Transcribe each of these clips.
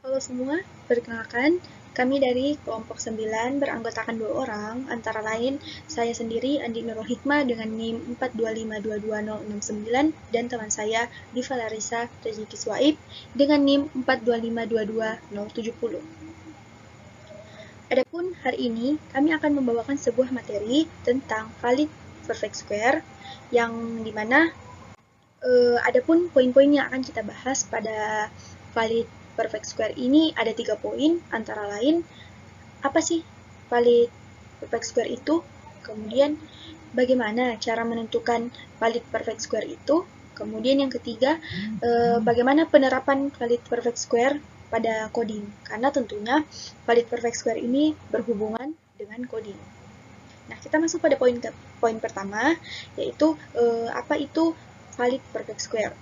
Halo semua, perkenalkan, kami dari kelompok 9 beranggotakan 2 orang, antara lain saya sendiri Andi Nurul Hikmah dengan NIM 425226069 dan teman saya Diva Larissa Rezeki Swaib dengan NIM 4252270. Adapun hari ini kami akan membawakan sebuah materi tentang valid perfect square yang dimana adapun poin-poin yang akan kita bahas pada valid perfect square ini ada 3 poin, antara lain apa sih valid perfect square itu, kemudian bagaimana cara menentukan valid perfect square itu, kemudian yang ketiga bagaimana penerapan valid perfect square pada coding, karena tentunya valid perfect square ini berhubungan dengan coding. Nah, kita masuk pada poin pertama, yaitu apa itu valid perfect square.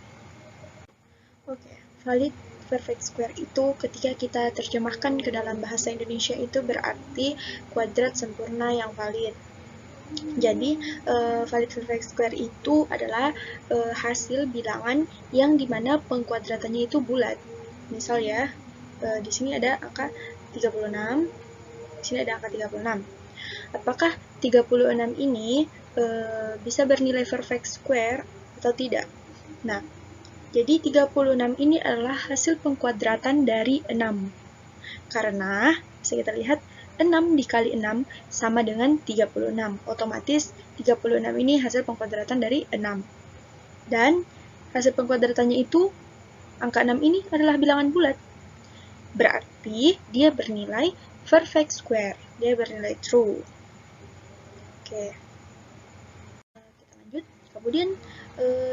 Oke, valid perfect square itu ketika kita terjemahkan ke dalam bahasa Indonesia itu berarti kuadrat sempurna yang valid. Jadi, valid perfect square itu adalah hasil bilangan yang dimana pengkuadratannya itu bulat. Misal ya, di sini ada angka 36, di sini ada angka 36. Apakah 36 ini bisa bernilai perfect square atau tidak? Nah, jadi 36 ini adalah hasil pengkuadratan dari 6. Karena bisa kita lihat 6 dikali 6 sama dengan 36. Otomatis 36 ini hasil pengkuadratan dari 6. Dan hasil pengkuadratannya itu angka 6 ini adalah bilangan bulat. Berarti dia bernilai perfect square. Dia bernilai true. Oke. Kita lanjut. Kemudian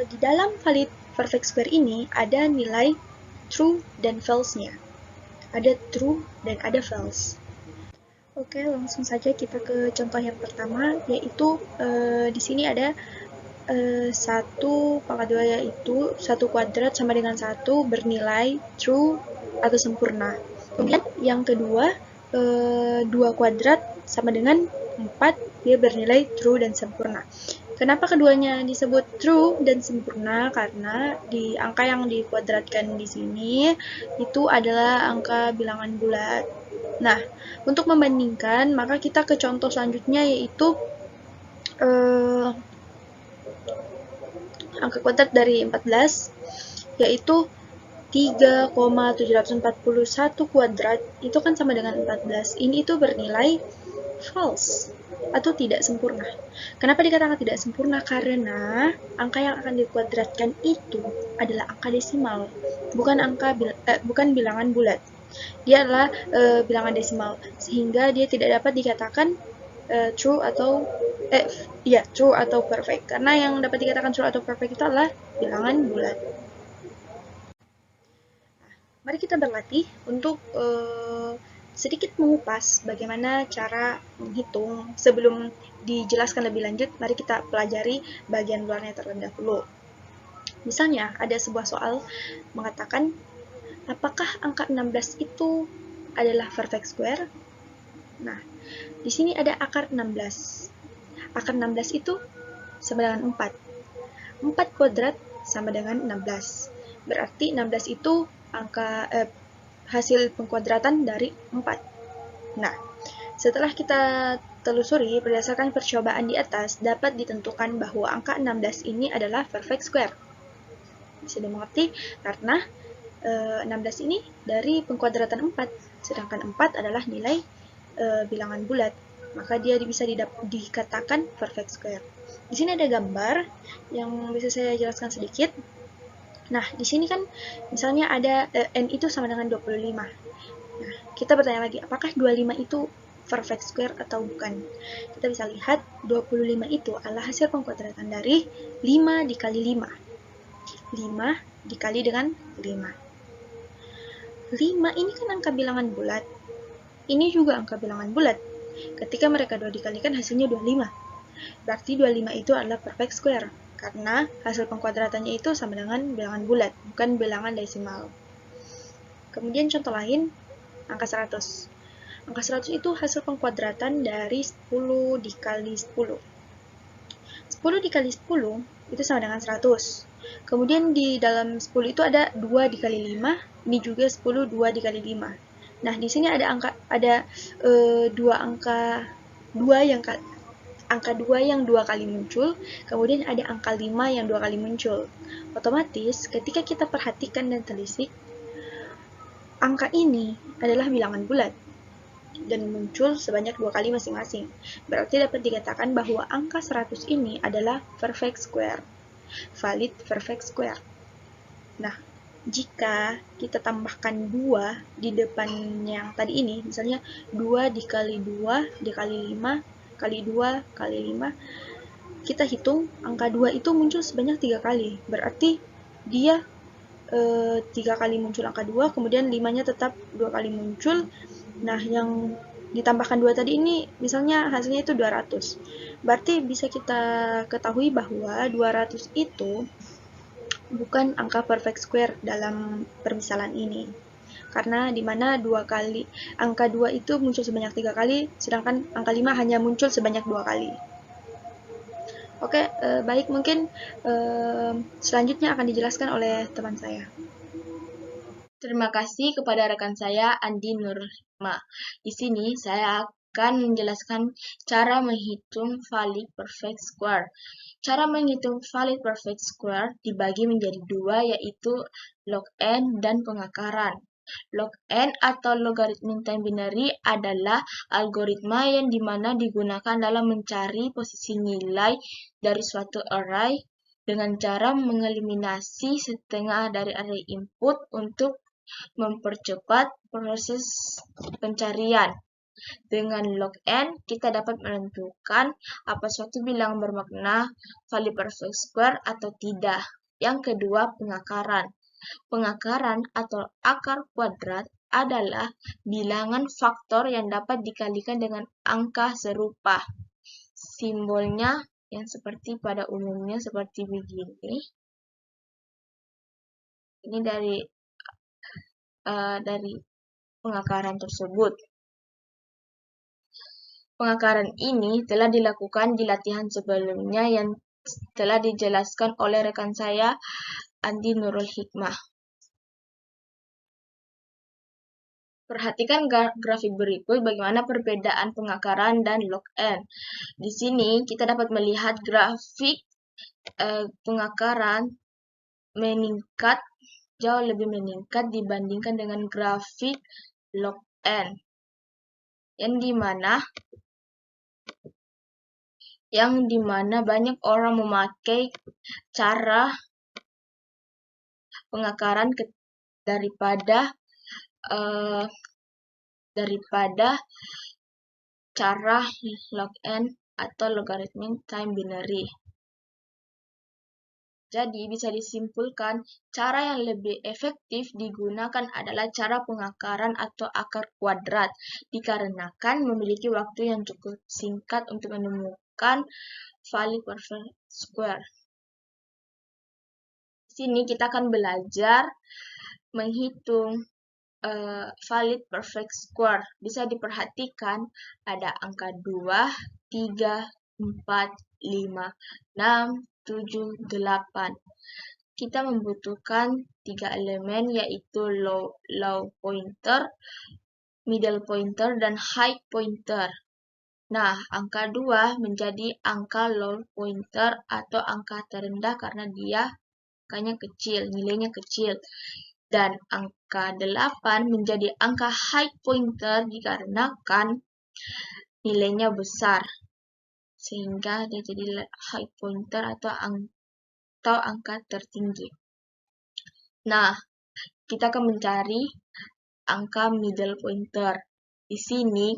di dalam valid perfect square ini ada nilai true dan false-nya. Ada true dan ada false. Oke, langsung saja kita ke contoh yang pertama, yaitu di sini ada 1 pangkat 2, yaitu 1 kuadrat sama dengan 1 bernilai true atau sempurna. Kemudian yang kedua, 2 kuadrat sama dengan 4, dia bernilai true dan sempurna. Kenapa keduanya disebut true dan sempurna? Karena di angka yang dikuadratkan di sini itu adalah angka bilangan bulat. Nah, untuk membandingkan, maka kita ke contoh selanjutnya, yaitu angka kuadrat dari 14, yaitu 3,741 kuadrat itu kan sama dengan 14. Ini itu bernilai false atau tidak sempurna. Kenapa dikatakan tidak sempurna? Karena angka yang akan dikuadratkan itu adalah angka desimal, bukan bilangan bulat. Dia adalah bilangan desimal, sehingga dia tidak dapat dikatakan true atau perfect. Karena yang dapat dikatakan true atau perfect itu adalah bilangan bulat. Mari kita berlatih untuk sedikit mengupas bagaimana cara menghitung. Sebelum dijelaskan lebih lanjut, mari kita pelajari bagian luarnya terlebih dahulu. Misalnya, ada sebuah soal mengatakan, apakah angka 16 itu adalah perfect square? Nah, di sini ada akar 16. Akar 16 itu sama dengan 4. 4 kuadrat sama dengan 16. Berarti 16 itu hasil pengkuadratan dari 4. Nah, setelah kita telusuri berdasarkan percobaan di atas, dapat ditentukan bahwa angka 16 ini adalah perfect square. Bisa dimengerti karena 16 ini dari pengkuadratan 4, sedangkan 4 adalah nilai bilangan bulat, maka dia bisa dikatakan perfect square. Di sini ada gambar yang bisa saya jelaskan sedikit. Nah, di sini kan misalnya ada n itu sama dengan 25. Nah, kita bertanya lagi, apakah 25 itu perfect square atau bukan? Kita bisa lihat 25 itu adalah hasil pengkuadratan dari 5 dikali 5. 5 dikali dengan 5. 5 ini kan angka bilangan bulat. Ini juga angka bilangan bulat. Ketika mereka 2 dikalikan hasilnya 25. Berarti 25 itu adalah perfect square, karena hasil pengkuadratannya itu sama dengan bilangan bulat, bukan bilangan desimal. Kemudian contoh lain, angka 100. Angka 100 itu hasil pengkuadratan dari 10 dikali 10. 10 dikali 10 itu sama dengan 100. Kemudian di dalam 10 itu ada 2 dikali 5, ini juga 10 2 dikali 5. Nah, di sini ada dua angka 2 yang angka 2 yang 2 kali muncul, kemudian ada angka 5 yang 2 kali muncul. Otomatis, ketika kita perhatikan dan telisik, angka ini adalah bilangan bulat dan muncul sebanyak 2 kali masing-masing. Berarti dapat dikatakan bahwa angka 100 ini adalah perfect square, valid perfect square. Nah, jika kita tambahkan 2 di depan yang tadi ini, misalnya 2 dikali 2 dikali 5 kali 2 kali 5, kita hitung angka 2 itu muncul sebanyak 3 kali. Berarti dia 3 kali muncul angka 2, kemudian 5-nya tetap 2 kali muncul. Nah, yang ditambahkan 2 tadi ini misalnya hasilnya itu 200. Berarti bisa kita ketahui bahwa 200 itu bukan angka perfect square dalam permisalan ini. Karena dimana angka 2 itu muncul sebanyak 3 kali, sedangkan angka 5 hanya muncul sebanyak 2 kali. Oke, baik, mungkin selanjutnya akan dijelaskan oleh teman saya. Terima kasih kepada rekan saya Andi Nurul Hikmah. Di sini saya akan menjelaskan cara menghitung valid perfect square. Cara menghitung valid perfect square dibagi menjadi dua, yaitu log n dan pengakaran. Log n atau logarithm time binary adalah algoritma yang dimana digunakan dalam mencari posisi nilai dari suatu array dengan cara mengeliminasi setengah dari array input untuk mempercepat proses pencarian. Dengan log n, kita dapat menentukan apa suatu bilangan bermakna valid perfect square atau tidak. Yang kedua, pengakaran. Pengakaran atau akar kuadrat adalah bilangan faktor yang dapat dikalikan dengan angka serupa. Simbolnya yang seperti pada umumnya seperti begini. Ini dari pengakaran tersebut. Pengakaran ini telah dilakukan di latihan sebelumnya yang telah dijelaskan oleh rekan saya, Andi Nurul Hikmah. Perhatikan grafik berikut bagaimana perbedaan pengakaran dan log n. Di sini kita dapat melihat grafik pengakaran meningkat, jauh lebih meningkat dibandingkan dengan grafik log n. Yang dimana banyak orang memakai cara pengakaran daripada cara log n atau logarithm time binary. Jadi bisa disimpulkan cara yang lebih efektif digunakan adalah cara pengakaran atau akar kuadrat, dikarenakan memiliki waktu yang cukup singkat untuk menemukan valid perfect square. Di sini kita akan belajar menghitung valid perfect square. Bisa diperhatikan ada angka 2, 3, 4, 5, 6, 7, 8. Kita membutuhkan 3 elemen, yaitu low pointer, middle pointer, dan high pointer. Nah, angka 2 menjadi angka low pointer atau angka terendah karena dia nilainya kecil. Dan angka 8 menjadi angka high pointer dikarenakan nilainya besar. Sehingga dia jadi high pointer atau angka tertinggi. Nah, kita akan mencari angka middle pointer. Di sini,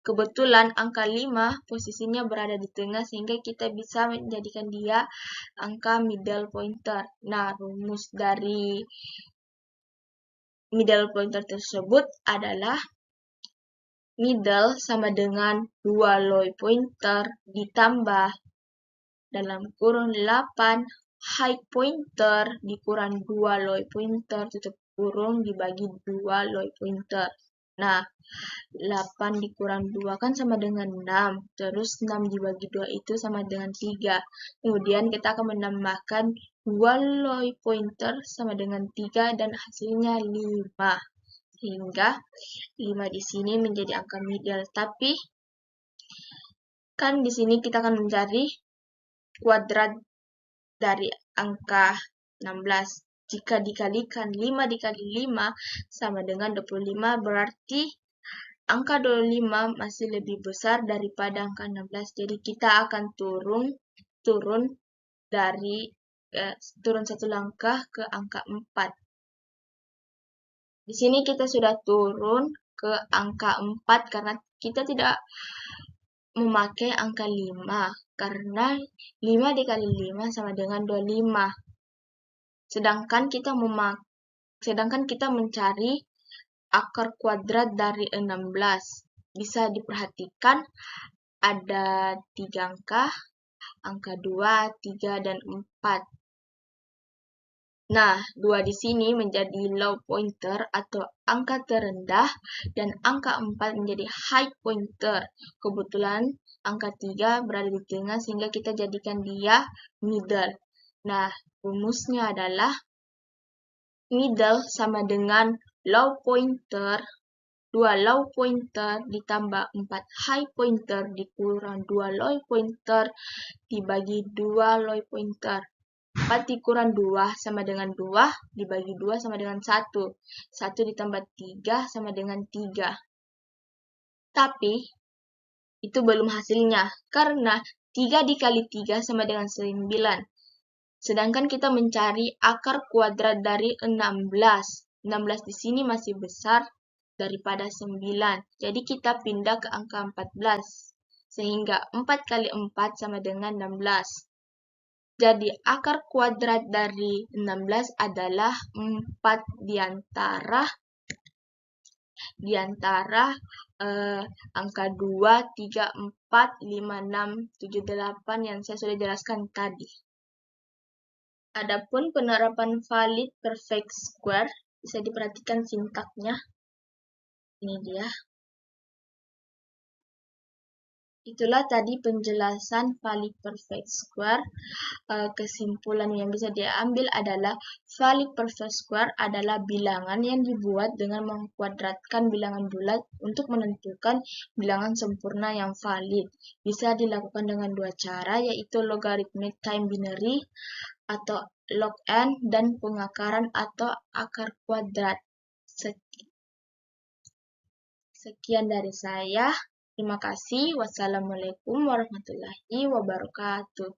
kebetulan angka 5 posisinya berada di tengah sehingga kita bisa menjadikan dia angka middle pointer. Nah, rumus dari middle pointer tersebut adalah middle sama dengan 2 low pointer ditambah dalam kurung 8 high pointer dikurang 2 low pointer tutup kurung dibagi 2 low pointer. Nah, 8 dikurang 2 kan sama dengan 6. Terus 6 dibagi 2 itu sama dengan 3. Kemudian kita akan menambahkan 2 Loy pointer sama dengan 3 dan hasilnya 5. Sehingga 5 di sini menjadi angka middle. Tapi kan di sini kita akan mencari kuadrat dari angka 16. Jika dikalikan 5 dikali 5 sama dengan 25, berarti angka 25 masih lebih besar daripada angka 16. Jadi kita akan turun satu langkah ke angka 4. Di sini kita sudah turun ke angka 4 karena kita tidak memakai angka 5. Karena 5 dikali 5 sama dengan 25. Sedangkan kita mencari akar kuadrat dari 16. Bisa diperhatikan ada 3 angka 2, 3, dan 4. Nah, 2 di sini menjadi low pointer atau angka terendah dan angka 4 menjadi high pointer. Kebetulan angka 3 berada di tengah sehingga kita jadikan dia middle. Nah, rumusnya adalah middle sama dengan low pointer, 2 low pointer ditambah 4 high pointer dikurang 2 low pointer dibagi 2 low pointer. 4 dikurang 2 sama dengan 2, dibagi 2 sama dengan 1. 1 ditambah 3 sama dengan 3. Tapi, itu belum hasilnya, karena 3 dikali 3 sama dengan 9. Sedangkan kita mencari akar kuadrat dari 16. 16 di sini masih besar daripada 9. Jadi kita pindah ke angka 14. Sehingga 4 kali 4 sama dengan 16. Jadi akar kuadrat dari 16 adalah 4 diantara angka 2, 3, 4, 5, 6, 7, 8 yang saya sudah jelaskan tadi. Adapun penerapan valid perfect square, bisa diperhatikan sintaknya. Ini dia. Itulah tadi penjelasan valid perfect square. Kesimpulan yang bisa diambil adalah valid perfect square adalah bilangan yang dibuat dengan mengkuadratkan bilangan bulat untuk menentukan bilangan sempurna yang valid. Bisa dilakukan dengan 2 cara, yaitu logarithmic time binary atau log n dan pengakaran atau akar kuadrat. Sekian dari saya. Terima kasih. Wassalamualaikum warahmatullahi wabarakatuh.